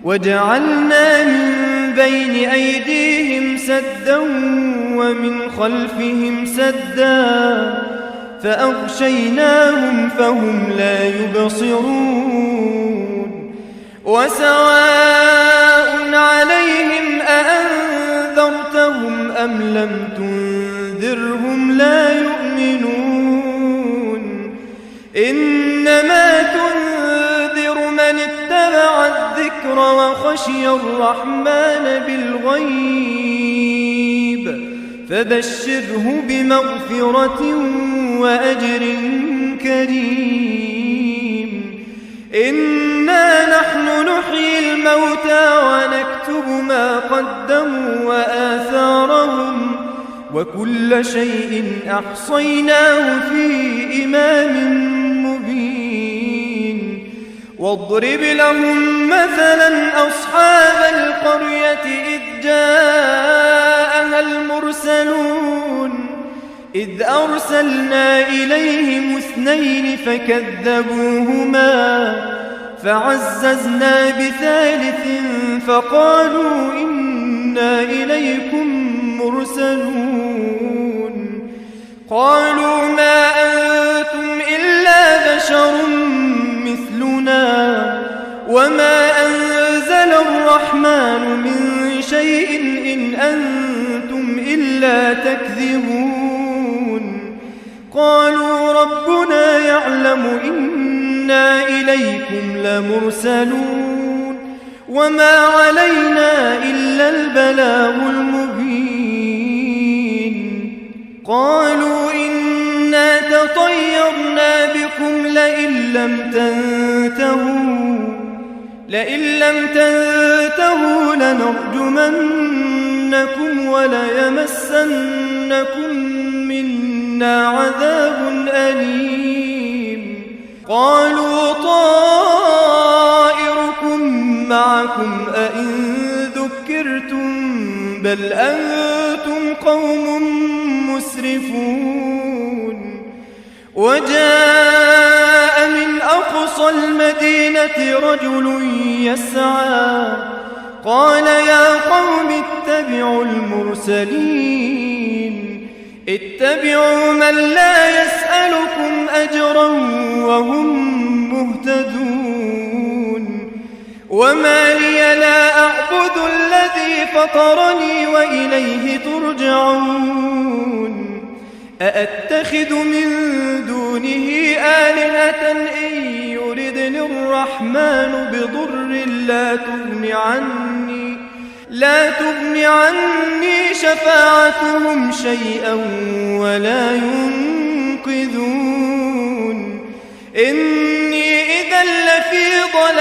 وجعلنا من بين أيديهم سدا ومن خلفهم سدا فأغشيناهم فهم لا يبصرون وسواء عليهم أأنذرتهم أم لم تنذرهم لا يؤمنون إنما تنذر من اتبع الذكر وخشي الرحمن بالغيب فبشره بمغفرة وأجر كريم إنا نحن نحيي الموتى ونكتب ما قدموا وآثارهم وكل شيء أحصيناه في إمام مبين واضرب لهم مثلا أصحاب القرية إذ جاءها المرسلون إذ أرسلنا إليهم 2 فكذبوهما فعززنا بثالث فقالوا إنا إليكم مرسلون قالوا ما أنتم إلا بشر مثلنا وما أنزل الرحمن من شيء إن أنتم إلا تكذبون قالوا ربنا يعلم إنا إليكم لمرسلون وما علينا إلا البلاغ المبين قالوا إنا تطيرنا بكم لئن لم تنتهوا لنرجمنكم وليمسنكم منا عذاب أليم قالوا طائركم معكم أئن ذكرتم بل أنتم قوم مسرفون وجاء من أقصى المدينة رجل يسعى قال يا قوم اتبعوا المرسلين اتبعوا من لا يسألكم أجرا وهم مهتدون وما لي لا أعبد الذي فطرني وإليه ترجعون أأتخذ من دونه آلهة إن يردني الرحمن بضر لا تغن عني شفاعتهم شيئا ولا ينقذون إني إذا لفي ضلال